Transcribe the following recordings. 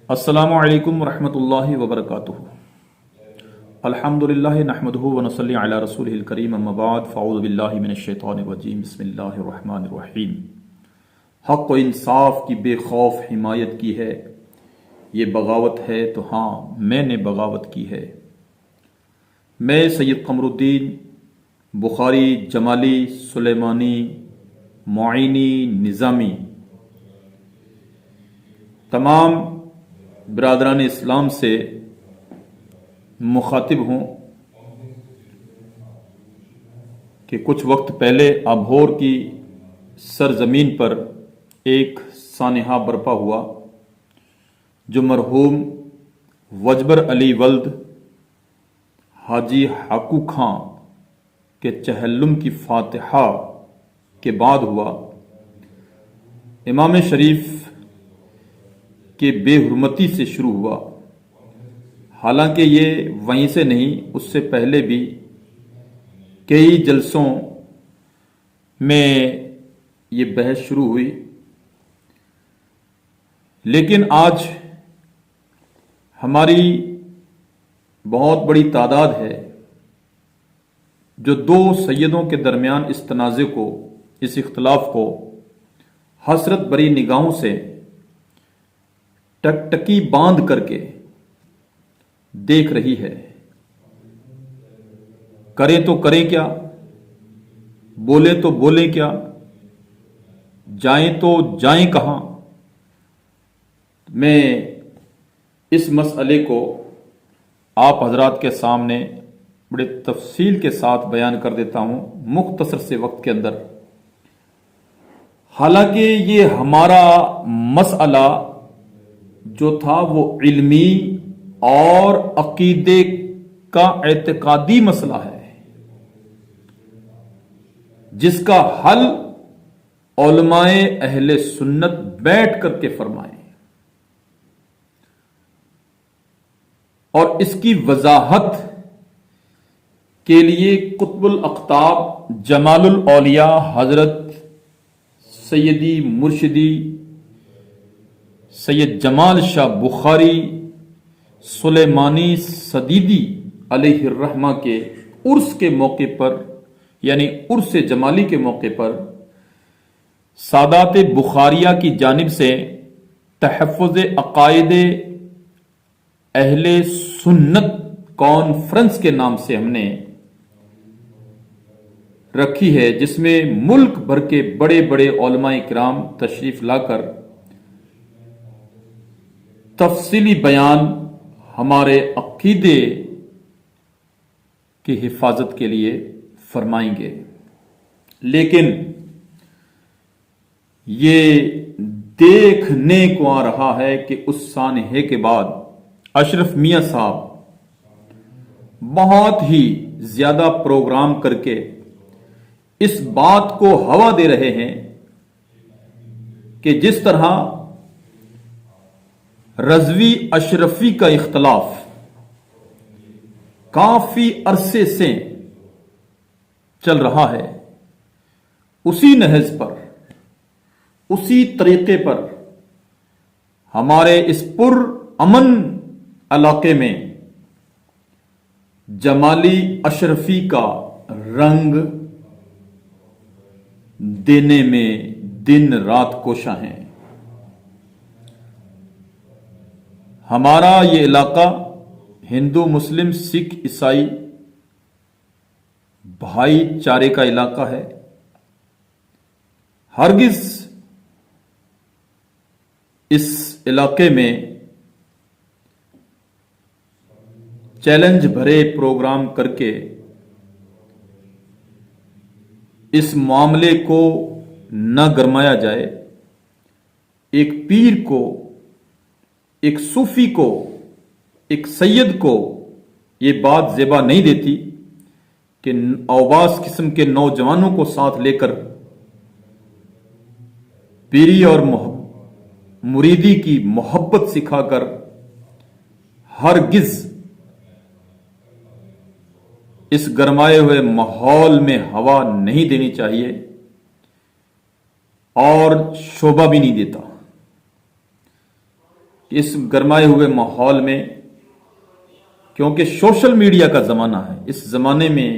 السلام علیکم ورحمۃ اللہ وبرکاتہ۔ الحمدللہ نحمدہ ونصلی علی رسولہ الکریم، اما بعد فاعوذ باللہ من الشیطان الرجیم، بسم اللہ الرحمن الرحیم۔ حق و انصاف کی بے خوف حمایت کی ہے، یہ بغاوت ہے تو ہاں میں نے بغاوت کی ہے۔ میں سید قمر الدین بخاری جمالی سلیمانی معینی نظامی تمام برادران اسلام سے مخاطب ہوں کہ کچھ وقت پہلے ابہور کی سرزمین پر ایک سانحہ برپا ہوا جو مرحوم وجبر علی ولد حاجی حقو خان کے چہلم کی فاتحہ کے بعد ہوا۔ امام شریف کہ بے حرمتی سے شروع ہوا، حالانکہ یہ وہیں سے نہیں، اس سے پہلے بھی کئی جلسوں میں یہ بحث شروع ہوئی، لیکن آج ہماری بہت بڑی تعداد ہے جو دو سیدوں کے درمیان اس تنازع کو، اس اختلاف کو حسرت بری نگاہوں سے ٹکٹکی باندھ کر کے دیکھ رہی ہے۔ کریں تو کریں کیا، بولیں تو بولیں کیا، جائیں تو جائیں کہاں۔ میں اس مسئلے کو آپ حضرات کے سامنے بڑے تفصیل کے ساتھ بیان کر دیتا ہوں مختصر سے وقت کے اندر۔ حالانکہ یہ ہمارا مسئلہ جو تھا وہ علمی اور عقیدے کا اعتقادی مسئلہ ہے، جس کا حل علماء اہل سنت بیٹھ کر کے فرمائیں، اور اس کی وضاحت کے لیے قطب الاقطاب جمال الاولیاء حضرت سیدی مرشدی سید جمال شاہ بخاری سلیمانی سدیدی علیہ الرحمہ کے عرس کے موقع پر، یعنی عرس جمالی کے موقع پر سادات بخاریہ کی جانب سے تحفظ عقائد اہل سنت کانفرنس کے نام سے ہم نے رکھی ہے، جس میں ملک بھر کے بڑے بڑے علماء کرام تشریف لا کر تفصیلی بیان ہمارے عقیدے کی حفاظت کے لیے فرمائیں گے۔ لیکن یہ دیکھنے کو آ رہا ہے کہ اس سانحے کے بعد اشرف میاں صاحب بہت ہی زیادہ پروگرام کر کے اس بات کو ہوا دے رہے ہیں کہ جس طرح رضوی اشرفی کا اختلاف کافی عرصے سے چل رہا ہے، اسی نہج پر، اسی طریقے پر ہمارے اس پر امن علاقے میں جمالی اشرفی کا رنگ دینے میں دن رات کوشاں ہیں۔ ہمارا یہ علاقہ ہندو مسلم سکھ عیسائی بھائی چارے کا علاقہ ہے۔ ہرگز اس علاقے میں چیلنج بھرے پروگرام کر کے اس معاملے کو نہ گرمایا جائے۔ ایک پیر کو، ایک صوفی کو، ایک سید کو یہ بات زیبا نہیں دیتی کہ اوباس قسم کے نوجوانوں کو ساتھ لے کر پیری اور مریدی کی محبت سکھا کر ہرگز اس گرمائے ہوئے ماحول میں ہوا نہیں دینی چاہیے اور شوبہ بھی نہیں دیتا۔ کہ اس گرمائے ہوئے ماحول میں، کیونکہ سوشل میڈیا کا زمانہ ہے، اس زمانے میں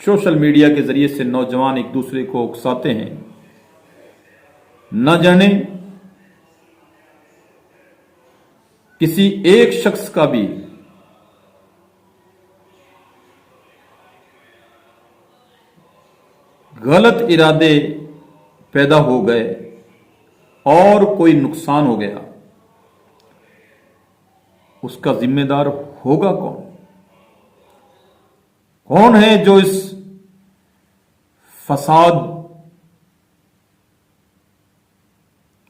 سوشل میڈیا کے ذریعے سے نوجوان ایک دوسرے کو اکساتے ہیں، نہ جانے کسی ایک شخص کا بھی غلط ارادے پیدا ہو گئے اور کوئی نقصان ہو گیا، اس کا ذمہ دار ہوگا کون؟ کون ہے جو اس فساد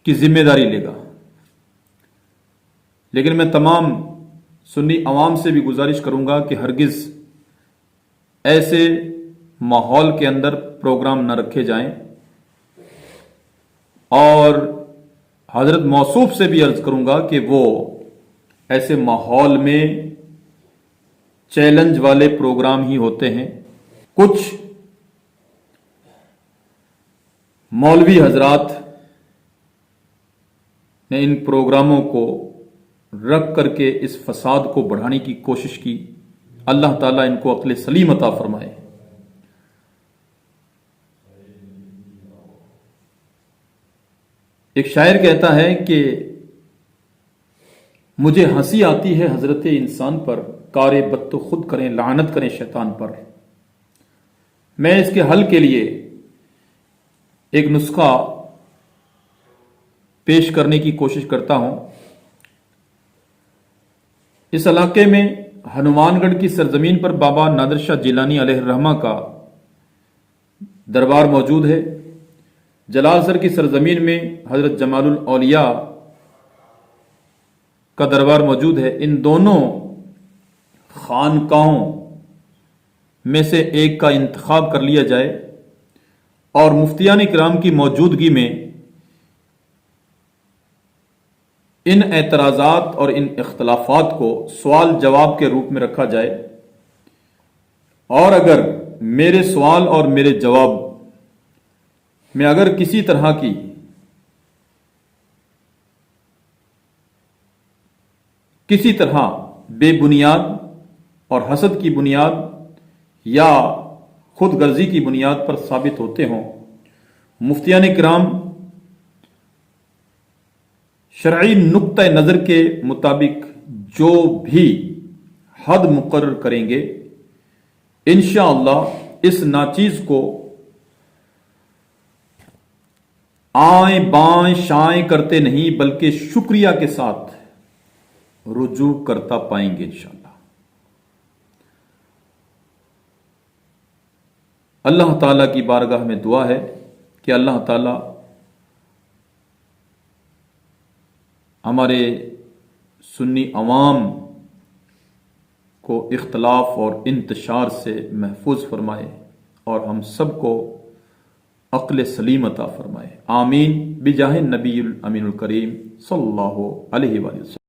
کی ذمہ داری لے گا؟ لیکن میں تمام سنی عوام سے بھی گزارش کروں گا کہ ہرگز ایسے ماحول کے اندر پروگرام نہ رکھے جائیں، اور حضرت موصوف سے بھی عرض کروں گا کہ وہ ایسے ماحول میں چیلنج والے پروگرام ہی ہوتے ہیں۔ کچھ مولوی حضرات نے ان پروگراموں کو رکھ کر کے اس فساد کو بڑھانے کی کوشش کی۔ اللہ تعالیٰ ان کو عقل سلیم عطا فرمائے۔ ایک شاعر کہتا ہے کہ مجھے ہنسی آتی ہے حضرت انسان پر، کار بد تو خود کریں، لعنت کریں شیطان پر۔ میں اس کے حل کے لیے ایک نسخہ پیش کرنے کی کوشش کرتا ہوں۔ اس علاقے میں ہنومان گڑھ کی سرزمین پر بابا نادر شاہ جیلانی علیہ الرحمہ کا دربار موجود ہے۔ جلال سر کی سرزمین میں حضرت جمال الاولیاء کا دربار موجود ہے۔ ان دونوں خانقاہوں میں سے ایک کا انتخاب کر لیا جائے اور مفتیان کرام کی موجودگی میں ان اعتراضات اور ان اختلافات کو سوال جواب کے روپ میں رکھا جائے، اور اگر میرے سوال اور میرے جواب میں اگر کسی طرح کی بے بنیاد اور حسد کی بنیاد یا خود غرضی کی بنیاد پر ثابت ہوتے ہوں، مفتیان کرام شرعی نقطہ نظر کے مطابق جو بھی حد مقرر کریں گے، انشاءاللہ اس ناچیز کو آئیں بائیں شائیں کرتے نہیں بلکہ شکریہ کے ساتھ رجوع کرتا پائیں گے انشاءاللہ۔ اللہ تعالیٰ کی بارگاہ میں دعا ہے کہ اللہ تعالیٰ ہمارے سنی عوام کو اختلاف اور انتشار سے محفوظ فرمائے اور ہم سب کو عقل سلیم عطا فرمائے۔ آمین بجاہ النبی الامین الکریم صلی اللہ علیہ وآلہ وسلم۔